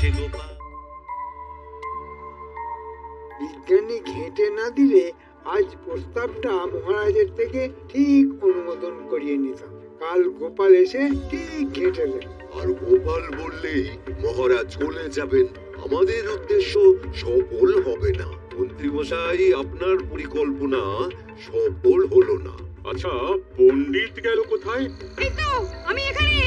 হয়েছে গোপাল? বিজ্ঞানী ঘেঁটে না দিলে আজ প্রস্তাবটা মহারাজের থেকে ঠিক অনুমোদন করিয়ে নিতাম। কাল গোপাল এসে ঠিক ঘেঁটে দেবে। আর গোপাল বললেই মহারাজ চলে যাবেন, আমাদের উদ্দেশ্য সফল হবে না। মন্ত্রী মশাই, আপনার পরিকল্পনা সফল হলো না। আচ্ছা, পণ্ডিত গেল কোথায়? এই তো আমি এখানে।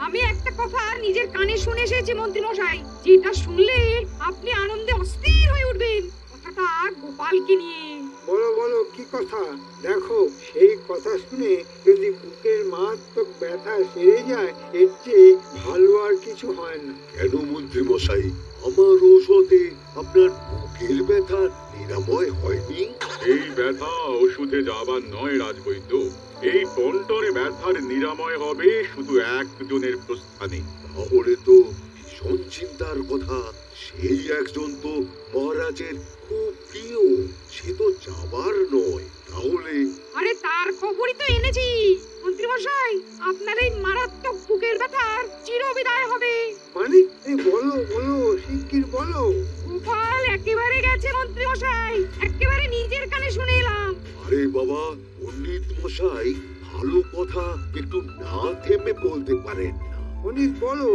আমি একটা কথা নিজের কানে শুনে এসেছি মন্ত্রী মশাই, যেটা শুনলে আপনি আনন্দে অস্থির হয়ে উঠবেন। কথাটা গোপালকে নিয়ে। বলো বলো, কি কথা? দেখো, সেই কথা শুনে যদি বুকের মারাত্মক ব্যথা সেরে যায়, এর চেয়ে ভালো আর কিছু হয় না। কেন মন্ত্রী মশাই, আমার ঔষধে আপনার বুকের ব্যথা নিরাময় হয়নি? এই ব্যথা ওষুধে যাবার নয় রাজবৈদ্য, এই বন্টনে ব্যথার নিরাময় হবে শুধু একজনের প্রস্থানে। তাহলে তো ভীষণ চিন্তার কথা। সেই একজন তো মহারাজের খুব প্রিয়, সে তো যাবার নয়। তাহলে? আরে তার খবরই তো এনেছি মন্ত্রী মশাই, আপনার এই মারাত্মক বুকের ব্যথার চিরবিদায় হবে। মানে বলো বলো, শিগগির বলো। গোপাল একেবারে গেছে মন্ত্রী মশাই, একেবারে নিজের কানে শুনে এলাম। আরে বাবা, পণ্ডিত মশাই, ভালো কথা একটু না থেমে বলতে পারেন না? পণ্ডিত বলো,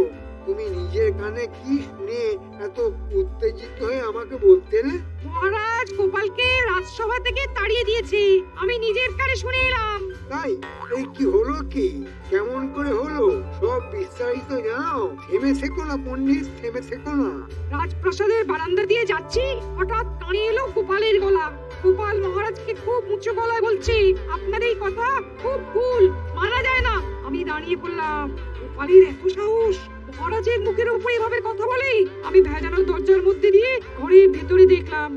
তুমি নিজের কানে কি শুনে এত উত্তেজিত হয়ে আমাকে বলতে না? মহারাজ গোপালকে রাজসভা থেকে তাড়িয়ে দিয়েছে, আমি নিজের কানে শুনে এলাম। তাই? এই কি হলো কি? কেমন করে হলো? সব বিস্তারিত জানাও। থেমে থেকো না পণ্ডিত, থেমে থেকো না। রাজপ্রাসাদের বারান্দা দিয়ে যাচ্ছি, হঠাৎ কানে এলো গোপালের গলা। গোপাল মহারাজকে খুব উঁচু গলায় বলছে, আপনার এই কথা খুব ভুল, মানা যায় না। আমি দাঁড়িয়ে বললাম, গোপালের এত সাহস, মহারাজের মুখের উপর এভাবে কথা বলে। আমি ভেজানো দরজার মধ্যে দিয়ে ঘরের ভেতরে দেখলাম।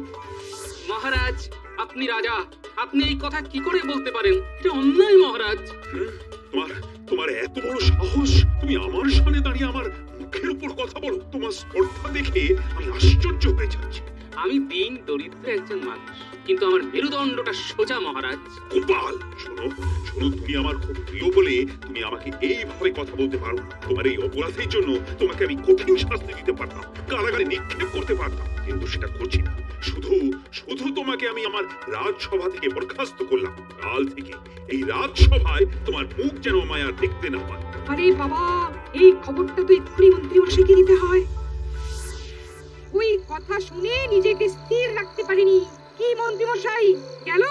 মহারাজ, আপনি রাজা, আপনি এই কথা কি করে বলতে পারেন? এটা অন্যায় মহারাজ। তোমার তোমার এত বড় সাহস, তুমি আমার সামনে দাঁড়িয়ে আমার মুখের উপর কথা বলো? তোমার স্পর্ধা দেখে আমি আশ্চর্য হয়ে যাচ্ছি। আমি দিন দরিদ্র একজন মানুষ, কিন্তু আমার মেরুদণ্ডটা সোজা মহারাজ। গোপাল, শোনো শোনো, তুমি আমার খুব প্রিয় বলে তুমি আমাকে এইভাবে কথা বলতে পারো না। তোমার এই অপরাধের জন্য তোমাকে আমি কঠিন শাস্তি দিতে পারতাম, কারাগারে নিক্ষেপ করতে পারতাম, কিন্তু সেটা করছি না। শুধু শুধু তোমাকে আমি আমার রাজসভা থেকে বরখাস্ত করলাম। কাল থেকে এই রাজসভায় তোমার মুখ যেন আমায় আর দেখতে না পায়। আরে বাবা, এই খবরটা তো এক্ষুনি মন্ত্রী মশাইকে দিতে হয়। ওই কথা শুনে নিজেকে স্থির রাখতে পারিনি। কি মন্ত্রী মশাই, গেল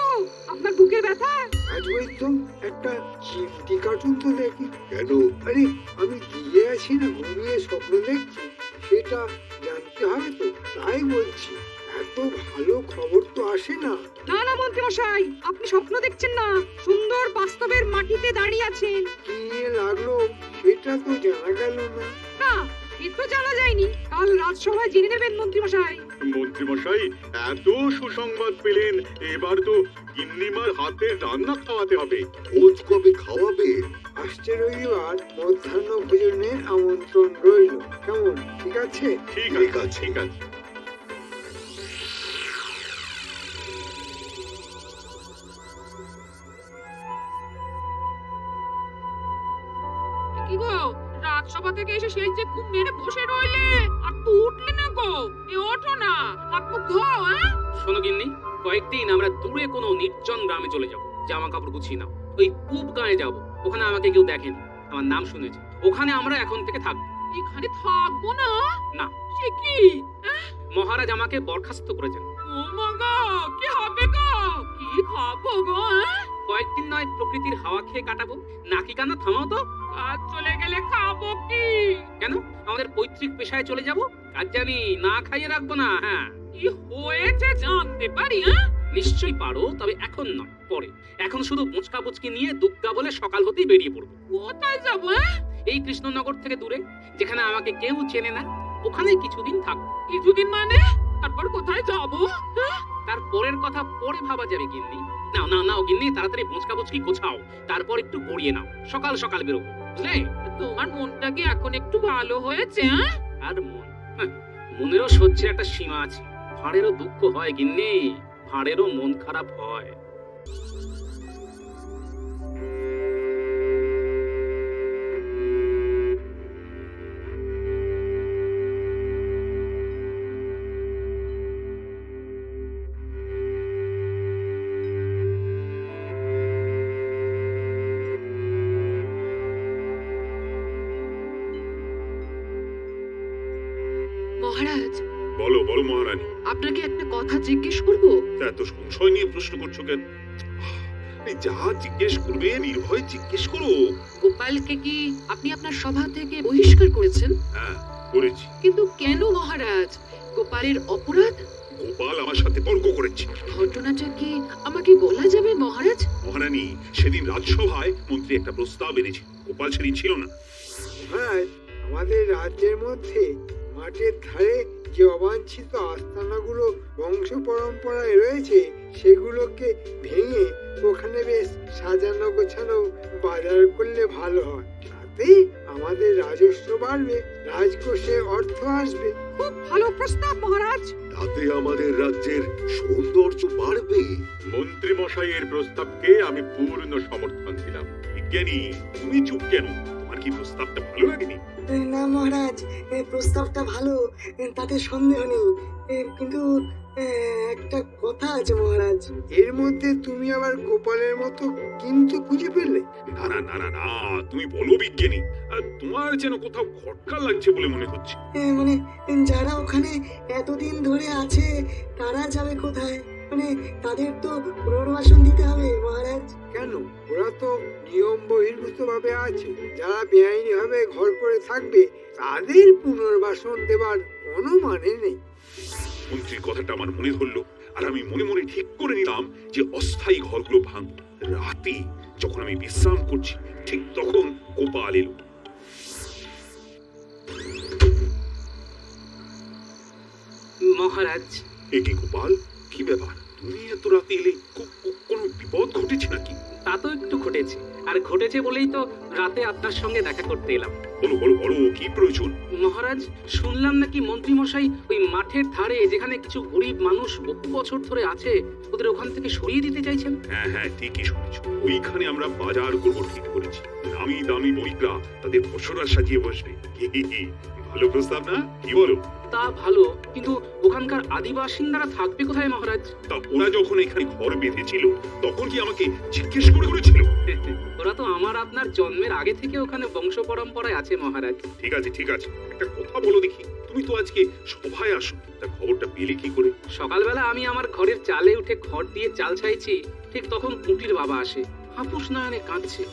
আপনার বুকের ব্যথা? রাজবৈদ্য, একটা চিমটি কার্টুন তো দেখি। কেন? আরে আমি দিয়ে আছি না ঘুমিয়ে স্বপ্ন দেখছি, সেটা জানতে হবে তো, তাই বলছি। এত ভালো খবর তো আসে না। না না মন্ত্রী মশাই, আপনি স্বপ্ন দেখছেন না, সুন্দর বাস্তবের মাটিতে দাঁড়িয়ে আছেন। কি নিয়ে লাগলো সেটা তো জানা গেল না। না, এ তো জানা যায়নি, কাল রাজসভায় জেনে নেবেন মন্ত্রী মশাই। মন্ত্রী মশাই এত সুসংবাদ পেলেন, এবার তো গিন্নিমার হাতে রান্না খাওয়াতে হবে। খোঁজ কবে খাওয়াবে? আসছে রবিবার মধ্যাহ্ন ভোজনের আমন্ত্রণ রইল। কেমন, ঠিক আছে? ঠিক আছে, ঠিক আছে। কি গো, রাজসভা থেকে এসে সেই যে খুব মেরে বসে রইলে, আর তো উঠলে না গো। এ ওঠো না, হাত মুখ ধোও। শোনো গিন্নি, কয়েকদিন আমরা দূরে কোনো নির্জন গ্রামে চলে যাব, জামা কাপড় গুছিয়ে নাও। ওই পূব গাঁয়ে যাব, ওখানে আমাকে কেউ দেখেনি, আমার নাম শুনেছে। ওখানে আমরা এখন থেকে থাকবো। এখানে থাকবো না? না। সে কি? মহারাজ আমাকে বরখাস্ত করেছেন। ও মা গো, কি হবে গো? কি খাবো গো? কয়েকদিন নয় প্রকৃতির হাওয়া খেয়ে কাটাবো। নাকি কান্না থামাও তো। কাজ চলে গেলে খাবো কি? কেন, আমাদের পৈতৃক পেশায় চলে যাব, কাজ জানি, না খাইয়ে রাখবো না। হ্যাঁ, কি হয়েছে জানতে পারি? নিশ্চয়ই পারো, তবে এখন নয়, পরে। এখন শুধু মুচকা বুচকি নিয়ে দুগ্গা বলে সকাল হতেই বেরিয়ে পড়বো। কোথায় যাবো? এই কৃষ্ণনগর থেকে দূরে, যেখানে আমাকে কেউ চেনে না, ওখানে কিছুদিন থাকবো। কিছুদিন মানে? তারপর কোথায় যাবো? তারপরের কথা পরে ভাবা যাবে গিন্নি। নাও নাও নাও গিন্নি, তাড়াতাড়ি মুচকা বুচকি গোছাও, তারপর একটু গড়িয়ে নাও, সকাল সকাল বেরোবো, বুঝলে? তোমার মনটা কি এখন একটু ভালো হয়েছে? আর মন, মনেরও সহ্যের একটা সীমা আছে। ভাঁড়েরও দুঃখ হয় গিন্নি, ভাঁড়েরও মন খারাপ হয়। মহারাজ, বলো বলো মহারানী। আপনাকে একটা কথা জিজ্ঞেস করব। তা এত সংশয় নিয়ে প্রশ্ন করছো কেন? এই যা জিজ্ঞেস করবে নির্ভয় জিজ্ঞেস করো। গোপালকে কি আপনি আপনার সভা থেকে বহিষ্কার করেছেন? হ্যাঁ, করেছি। কিন্তু কেন মহারাজ? গোপালের অপরাধ? গোপাল আমার সাথে তর্ক করেছে। ঘটনাটা কি আমাকে বলা যাবে মহারাজ? মহারানী, সেদিন রাজসভায় মন্ত্রী একটা প্রস্তাব এনেছে, গোপাল সেদিন ছিল না। মহারাজ, আমাদের রাজ্যের মধ্যে মাঠের ধারে যে অবাঞ্ছিত আস্তানাগুলো বংশ পরম্পরায় রয়েছে সেগুলোকে ভেঙে ওখানে বেশ সাজানো গোছানো বাজার করলে ভালো হয়। তাতে আমাদের রাজস্ব বাড়বে, রাজকোষে অর্থ আসবে। খুব ভালো প্রস্তাব মহারাজ। তাতে আমাদের রাজ্যের সৌন্দর্য বাড়বে। মন্ত্রী মশাইয়ের প্রস্তাবকে আমি পূর্ণ সমর্থন দিলাম। বিজ্ঞানী, তুমি চুপ কেন? তোমার কি প্রস্তাবটা ভালো লাগেনি? না মহারাজ, প্রস্তাবটা ভালো, তাতে সন্দেহ নেই, কিন্তু একটা কথা আছে মহারাজ। এর মধ্যে তুমি আবার গোপালের মতো কিন্তু খুঁজে পেলে? না না না না না, তুমি বলো বিজ্ঞানী। তোমার যেন কোথাও খটকা লাগছে বলে মনে হচ্ছে। মানে যারা ওখানে এতদিন ধরে আছে তারা যাবে কোথায়? মানে তাদের তো পুনর্বাসন দিতে হবে মহারাজ। কেন? ওরা তো নিয়ম বহির্ভূত ভাবে আছে। যারা বেআইনি ভাবে ঘর করে থাকবে তাদের পুনর্বাসন দেবার কোনো মানে নেই। মন্ত্রীর কথাটা আমার মনে ধরলো, আর আমি মনে মনে ঠিক করে নিলাম যে অস্থায়ী ঘরগুলো ভাঙব। রাতে যখন আমি বিশ্রাম করছি ঠিক তখন গোপাল এলো। মহারাজ, এ কি গোপাল, কি ব্যাপার? তুমি এত রাতে এলে? কোনো বিপদ ঘটেছে নাকি? তা তো একটু ঘটেছে, আর ঘটেছে বলেই তো রাতে আপনার সঙ্গে দেখা করতে এলাম। বলো বলো বলো, কি প্রয়োজন? মহারাজ, শুনলাম নাকি মন্ত্রী মশাই ওই মাঠের ধারে যেখানে কিছু গরিব মানুষ বহু বছর ধরে আছে ওদের ওখান থেকে সরিয়ে দিতে চাইছেন। হ্যাঁ হ্যাঁ, ঠিকই শুনেছ। ওইখানে আমরা বাজার করবো ঠিক করেছি। দামি দামি বণিকরা তাদের পসরা সাজিয়ে বসবে। ভালো প্রস্তাব না, কি বলো? তা ভালো, কিন্তু ওখানকার আদিবাসিন্দারা থাকবে কোথায় মহারাজ? তা ওরা যখন এখানে ঘর বেঁধেছিল তখন কি আমাকে জিজ্ঞেস করে করেছিল? ওরা তো আমার আপনার জন্মের আগে থেকে ওখানে বংশ পরম্পরায় আছে মহারাজ। ঠিক আছে ঠিক আছে, একটা কথা বলো দেখি। তুমি তো আজকে সভায় আসো, তা খবরটা পেলে কি করে? সকালবেলা আমি আমার ঘরের চালে উঠে খড় দিয়ে চাল ছাইছি, ঠিক তখন কুটির বাবা আসে, হাপুস নয়নে কাঁদছে।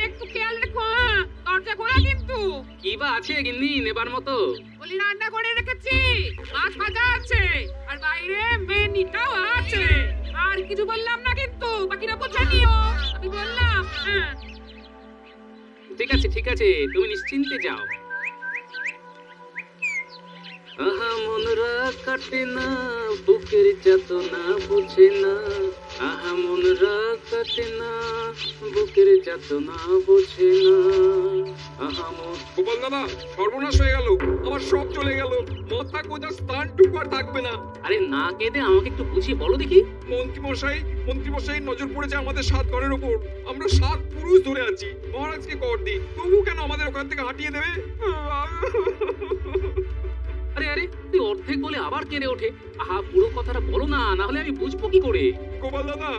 একটু খেয়াল রেখো, দরজা খোলা কিন্তু। কি বা আছে গিন্নি নেবার মতো? বলি রান্না করে রেখেছি, মাছ ভাজা আছে, আর বাইরে মেনিটাও আছে। আর কিছু বললাম না কিন্তু, বাকিরা বোঝা নিও। আমি বললাম। হ্যাঁ, ঠিক আছে ঠিক আছে, তুমি নিশ্চিন্তে যাও। আহা মনরা কাটে না, বুকের যাতনা বুঝে না। আহা মনরা কাটে না, বুকের যাতনা বুঝে না। আহা মন। গোপাল দাদা, সর্বনাশ হয়ে গেল, আমার সব চলে গেল, মাথা গোজা স্থানটুকু আর থাকবে না। আরে না কেঁদে আমাকে একটু বুঝিয়ে বলো দেখি। মন্ত্রী মশাই নজর পড়েছে আমাদের 7 ঘরের উপর। আমরা 7 পুরুষ ধরে আছি, মহারাজকে কর দিই, তবু কেন আমাদের ওখান থেকে হাঁটিয়ে দেবে? আরে আরে, তুই অর্ধেক বলে আবার কেঁদে ওঠে। আহা পুরো কথাটা বলো না, না হলে আমি বুঝবো কি করে? গোপাল দাদা,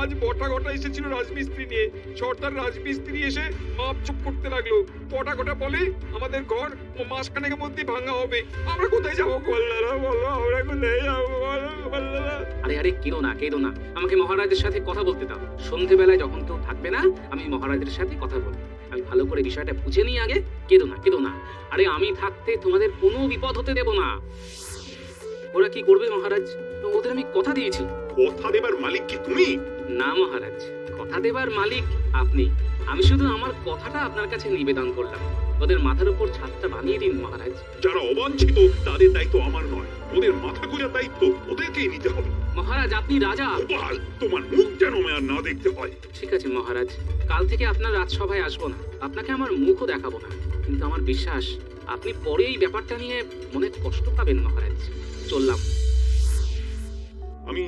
আজ বটা ঘটা এসেছিল রাজমিস্ত্রি নিয়ে। সর্দার রাজমিস্ত্রি এসে মাপ চুপ করতে লাগলো। বটা ঘটা বলে আমাদের ঘর মাসখানেকের মধ্যে ভাঙা হবে। আমরা কোথায় যাবো গোপাল দাদা, বলো আমরা কোথায় যাবো বলো গোপাল দাদা? আরে আরে, কেঁদো না কেঁদো না, আমাকে মহারাজের সাথে কথা বলতে দাও। সন্ধেবেলায় যখন কেউ থাকবে না আমি মহারাজের সাথে কথা বলবো। আমি ভালো করে বিষয়টা বুঝে নিই আগে। কেঁদো না কেঁদো না, আরে আমি থাকতে তোমাদের কোনো বিপদ হতে দেব না। ওরা কি করবে মহারাজ? ওদের আমি কথা দিয়েছি। কথা দেবার মালিক কি তুমি? না মহারাজ, কথা দেবার মালিক আপনি। আমি শুধু আমার কথাটা আপনার কাছে নিবেদন করলাম। ওদের মাথার উপর ছাদটা বানিয়ে দিন মহারাজ। যারা অবাঞ্ছিত তাদের দায়িত্ব আমার নয়, ওদের মাথা গোজার দায়িত্ব ওদেরকেই নিতে হবে। মহারাজ আপনি রাজা। গোপাল, তোমার মুখ যেন আর না দেখতে হয়। ঠিক আছে মহারাজ, কাল থেকে আপনার রাজসভায় আসবো না, আপনাকে আমার মুখও দেখাবো না। কিন্তু আমার বিশ্বাস আপনি পরে এই ব্যাপারটা নিয়ে মনে কষ্ট পাবেন মহারাজ। চললাম। আমি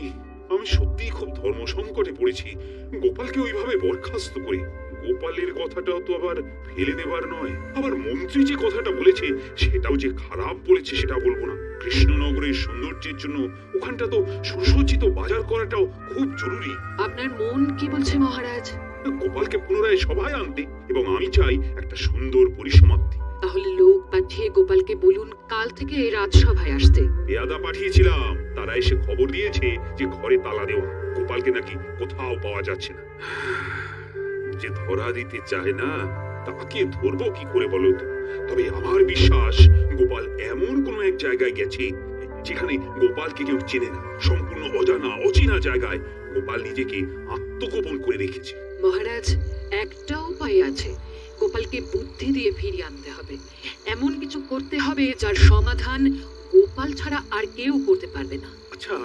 সত্যিই খুব ধর্ম সংকটে পড়েছি। গোপালকে ওইভাবে বরখাস্ত করে, গোপালের কথাটাও তো আবার ফেলে দেবার নয়। আবার মন্ত্রী যে কথাটা বলেছে সেটাও যে খারাপ বলেছে সেটা বলবো না। কৃষ্ণনগরের সৌন্দর্যের জন্য ওখানটা তো সুসজ্জিত বাজার করাটাও খুব জরুরি। আপনার মন কি বলছে মহারাজ? গোপালকে পুনরায় সভায় আনতে, এবং আমি চাই একটা সুন্দর পরিসমাপ্তি। তাহলে লোক পাঠিয়ে গোপালকে বলুন কাল থেকে রাজসভায় আসতে। পেয়াদা পাঠিয়েছিলাম, তারা এসে খবর দিয়েছে যে ঘরে তালা দেওয়া, গোপালকে নাকি কোথাও পাওয়া যাচ্ছে না। যে ধরা দিতে চায় না তাকে ধরবো কি করে বলো তো? তবে আমার বিশ্বাস গোপাল এমন কোন এক জায়গায় গেছে যেখানে গোপালকে কেউ চেনে না। সম্পূর্ণ অজানা অচেনা জায়গায় গোপাল নিজেকে আত্মগোপন করে রেখেছে। মহারাজ, একটা উপায় আছে। গোপালকে বুদ্ধি দিয়ে ফিরিয়ে আনতে হবে। এমন কিছু করতে হবে যার সমাধান গোপাল ছাড়া আর কেউ করতে পারবে না। আচ্ছা,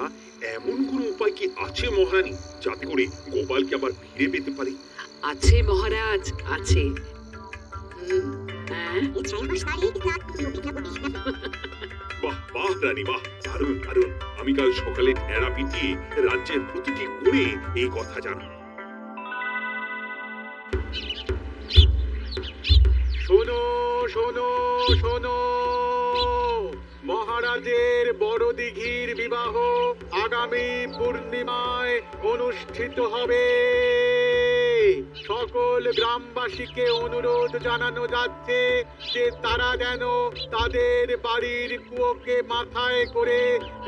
এমন কোন উপায় কি আছে মহারানী, যাতে করে গোপালকে আবার ফিরে পেতে পারি? আছে মহারাজ, আছে। হ্যাঁ, বাহ বাহ রানী, বাহ, দারুণ দারুণ। আমি কাল সকালে ঢেড়া পিটিয়ে রাজ্যের প্রতিটি কোণে এই কথা জানাবো। শোনো শোনো শোনো, মহারাজের বড় দিঘির বিবাহ আগামী পূর্ণিমায় অনুষ্ঠিত হবে। সকল গ্রামবাসীকে অনুরোধ জানানো যাচ্ছে যে তারা যেন তাদের বাড়ির কুয়োকে মাথায় করে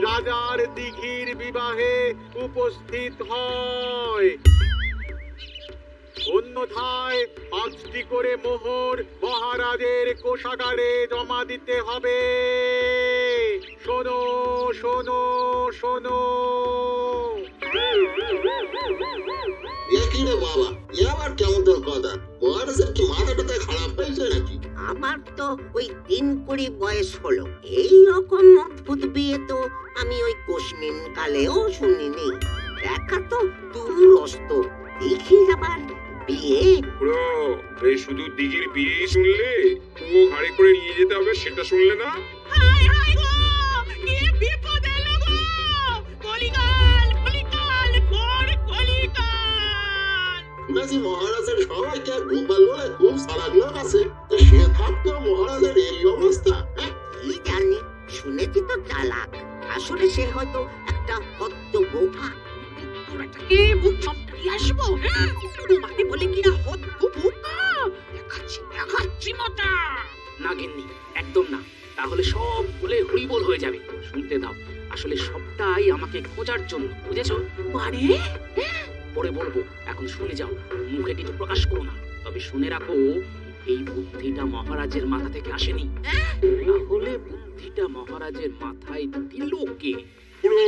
রাজার দিঘির বিবাহে উপস্থিত হয়। অন্যথায় 5টি করে মোহর মহারাজের কোষাগারে জমা দিতে হবে। শোনো শোনো শোনো। কি রে বাবা, এ আবার কেমন তোর কথা? মহারাজের কি মাথাটা খারাপ হয়েছে নাকি? আমার তো ওই 3-20 বয়স হলো। এই রকম অদ্ভুত বিয়ে তো আমি ওই কোশমিন কালেও শুনিনি। দেখা তো দূরস্ত, দেখি আবার বিয়ে। এই শুধু দিঘির বিয়ে শুনলে, কুয়ো ঘাড়ে করে নিয়ে যেতে হবে সেটা শুনলে না? হায় হায় গো, কি বিপদ এলো গো! কলিকাল কলিকাল ঘোর কলিকাল! শুনেছি মহারাজের সবাইকে গোপাল বলে খুব সারাগ লোক আছে, তো সে থাকতেও মহারাজের এই অবস্থা। কি জানি, শুনেছি তো চালাক, আসলে সে হয়তো একটা হদ্দ বোকা। তোরাটাকে মুখ চমকিয়ে আসবো, হ্যাঁ? তোমাকে বলে কিনা হদ্দু বোকা? দেখাচ্ছি মজা। না গিন্নি, একদম না। তাহলে সব বলে হরিবোল হয়ে যাবে। শুনতে দাও, আসলে সবটাই আমাকে খোঁজার জন্য, বুঝেছো? মানে পরে বলবো, এখন শুনে যাও, মুখে কিছু প্রকাশ করো না। তবে শুনে রাখো, এই বুদ্ধিটা মহারাজের মাথা থেকে আসেনি। তাহলে বুদ্ধিটা মহারাজের মাথায় দিল কে? পুরো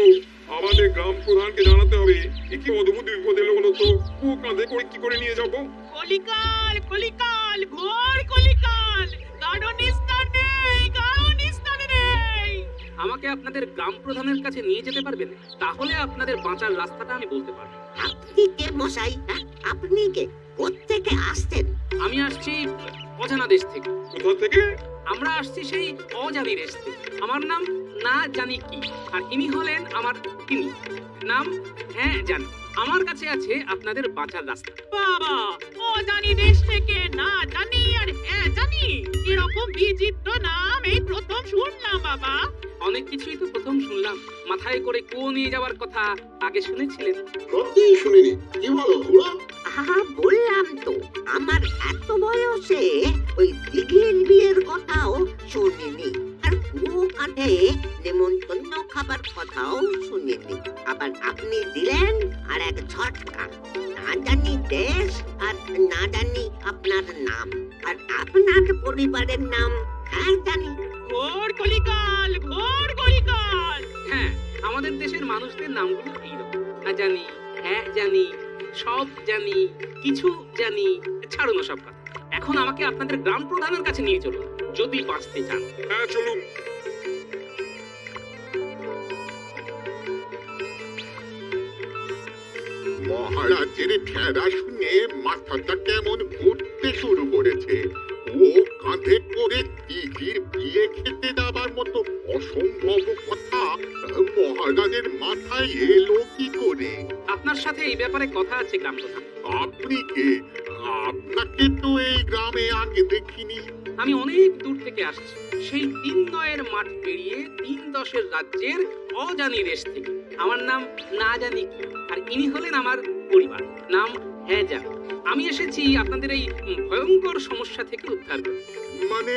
আমাদের গ্রাম প্রধানকে জানাতে হবে। এ কি অদ্ভুত বিপদ এলো বলো তো? কুয়ো কাঁধে করে কি করে নিয়ে যাবো? কলিকাল কলিকাল ঘোর কলিকাল! কারো নিস্তার নেই, কারো নিস্তার নেই। আমাকে আপনাদের গ্রাম প্রধানের কাছে নিয়ে যেতে পারবেন? তাহলে আপনাদের বাঁচার রাস্তাটা আমি বলতে পারবো। আপনি কে মশাই? হ্যাঁ? আপনি কে? কোত্থেকে আসছেন? আমি আসছি অজানা দেশ থেকে। কোথা থেকে? আমরা আসছি সেই অজানি দেশ থেকে। আমার নাম না জানি কি, আর ইনি হলেন আমার তিনি। নাম হ্যাঁ জানি। আমার কাছে আছে আপনাদের বাঁচার রাস্তা। বাবা, ও জানি দেশ থেকে না জানি আর হ্যাঁ জানি, এরকম বিচিত্র নাম এই প্রথম শুনলাম বাবা। অনেক কিছুই তো প্রথম শুনলাম। মাথায় করে কুয়ো নিয়ে যাওয়ার কথা আগে শুনেছিলেন? সত্যিই শুনিনি। কি বলো খুড়ো? আহা, বললাম তো, আমার এত বয়সে ওই দিঘির বিয়ের কথাও শুনিনি, আর কুয়ো কাঁধে নেমন্তন্ন খাবার কথাও শুনিনি। আবার আপনি দিলেন আর এক ঝটকা। না জানি দেশ আর না জানি আপনার নাম, আর আপনার পরিবারের নাম হ্যাঁ জানি। ঘোর কলিকাল, ঘোর কলিকাল! হ্যাঁ, আমাদের দেশের মানুষদের নামগুলো এইরকম। না জানি, হ্যাঁ জানি, সব জানি, কিছু জানি। ছাড়ুন সব কথা। এখন আমাকে আপনাদের গ্রাম প্রধানের কাছে নিয়ে চলুন, যদি বাঁচতে চান। হ্যাঁ চলুন। মহারাজের ঠেরা শুনে মাথাটা কেমন ঘুরতে শুরু করেছে। ও কাঁধে করে দিঘির বিয়ে খেতে যাবার মতো অসম্ভব কথা মহারাজের মাথায় এলো কি করে? আপনার সাথে এই ব্যাপারে কথা আছে গ্রাম প্রধান। আপনি কে? আপনাকে তো এই গ্রামে আগে দেখিনি। আমি অনেক দূর থেকে আসছি, সেই 3-9 মাঠ পেরিয়ে 3-10 রাজ্যের অজানি দেশ থেকে। আমার নাম না জানি কি, আর ইনি হলেন আমার পরিবার। নাম হ্যাঁ যান, আমি এসেছি আপনাদের এই ভয়ঙ্কর সমস্যা থেকে উদ্ধার করতে। মানে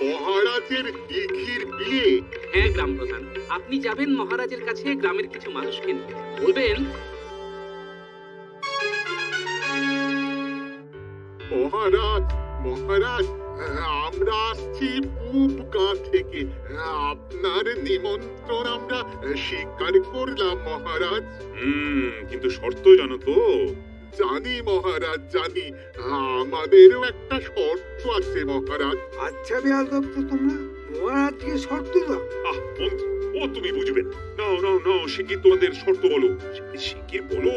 মহারাজের দিঘির বিয়ে? হ্যাঁ গ্রাম প্রধান, আপনি যাবেন মহারাজের কাছে গ্রামের কিছু মানুষকে নিয়ে। বলবেন, মহারাজ মহারাজ, আমরা আসছি পূব গাঁ থেকে। আপনার নিমন্ত্রণ আমরা স্বীকার করলাম মহারাজ। কিন্তু শর্ত জানো তো? জানি মহারাজ জানি, আমাদেরও একটা শর্ত আছে মহারাজ। আচ্ছা বেয়াদব তো তোমরা, মহারাজকে শর্ত দাও। মন্ত্রী, ও তুমি বুঝবে না। নাও নাও নাও, শিগগির তোমাদের শর্ত বলো, শিগগির বলো,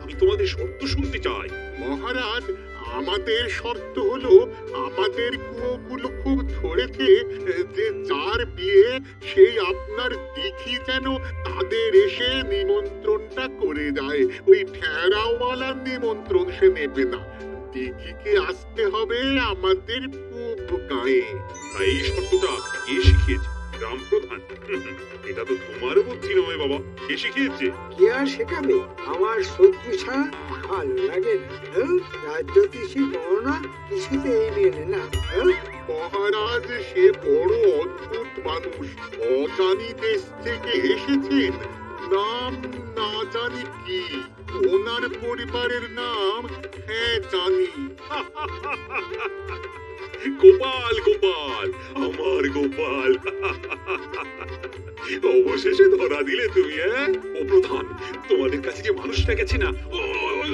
আমি তোমাদের শর্ত শুনতে চাই। মহারাজ, আমাদের শর্ত হলো, আমাদের কুয়োগুলো খুব ধরেছে যে যার বিয়ে সেই আপনার দিঘি যেন তাদের এসে নিমন্ত্রণটা করে যায়। ওই ঠেরাওয়ালার নিমন্ত্রণ সে নেবে না, দিঘিকে আসতে হবে আমাদের পূব গাঁয়ে। এই শর্তটা কে শিখিয়েছে? গ্রাম প্রধান? এটা তো তোমার বুদ্ধি নয় বাবা, কে শিখিয়েছে? কে আর শেখাবে? আমার শত্রু ছাড়া ভালো লাগে না। রাজ্যতীষী গণনা কিছুতেই মেলে না। মহারাজ, সে বড় অদ্ভুত মানুষ, অজানি দেশ থেকে এসেছেন, নাম না জানি কি, ওনার পরিবারের নাম হ্যাঁ জানি। গোপাল, গোপাল, আমার গোপাল, অবশেষে ধরা দিলে তুমি। ও প্রধান, তোমাদের কাছে যে মানুষটা গেছে না,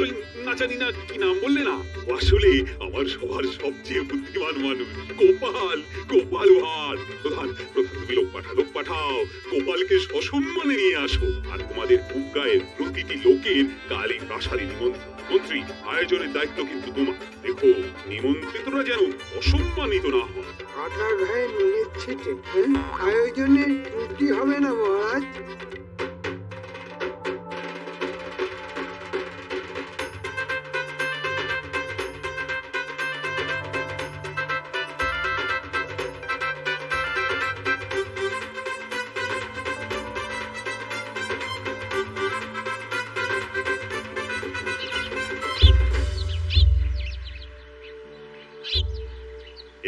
ওই না জানি না কি নাম বললে না, আসলে আমার সবার সবচেয়ে বুদ্ধিমান মানুষ গোপাল। গোপাল ভাঁড়। প্রধান, প্রধান, তুমি লোক পাঠাও, গোপালকে সসম্মানে নিয়ে আসো। আর তোমাদের পূব গাঁয়ের প্রতিটি লোকের কালী প্রাসাদে নিমন্ত্রণ। মন্ত্রী, আয়োজনের দায়িত্ব কিন্তু তোমার। দেখো, নিমন্ত্রিতরা যেন অসম্মানিত না হয়। কাটা ঘায়ে নুনের ছিটে, আয়োজনে ত্রুটি হবে না মহারাজ।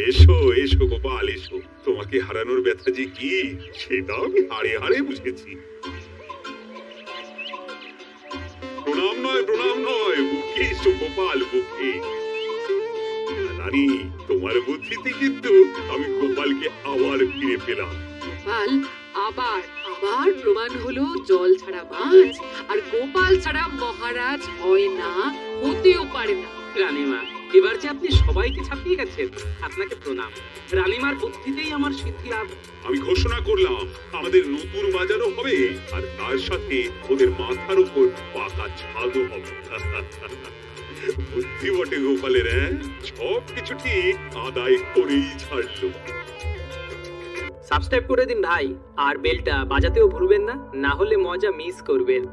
এসো এসো গোপাল, এসো। তোমাকে হারানোর ব্যথা যে কি সেটা আমি হাড়ে হাড়ে বুঝেছি। প্রণাম নয়, বুকে এসো গোপাল, বুকে। রানী, তোমার বুদ্ধিতে কিন্তু আমি গোপালকে আবার ফিরে পেলাম। গোপাল আবার আবার প্রমাণ হলো জল ছাড়া মাছ, আর গোপাল ছাড়া মহারাজ হয় না, হতেও পারে না। রানীমা, এবার যে আপনি সবাইকে ছাপিয়ে গেছেন, আপনাকে প্রণাম। রানীমার বুদ্ধিতেই আমার সিদ্ধি লাভ। আমি ঘোষণা করলাম, আমাদের নতুন বাজারও হবে, আর তার সাথে ওদের মাথার উপর পাকা ছাদও হবে। বুদ্ধি বটে গোপালের, সব কিছু ঠিক আদায় করেই ছাড়লো। সাবস্ক্রাইব করে দিন ভাই, আর বেলটা বাজাতেও ভুলবেন না, না হলে মজা মিস করবেন।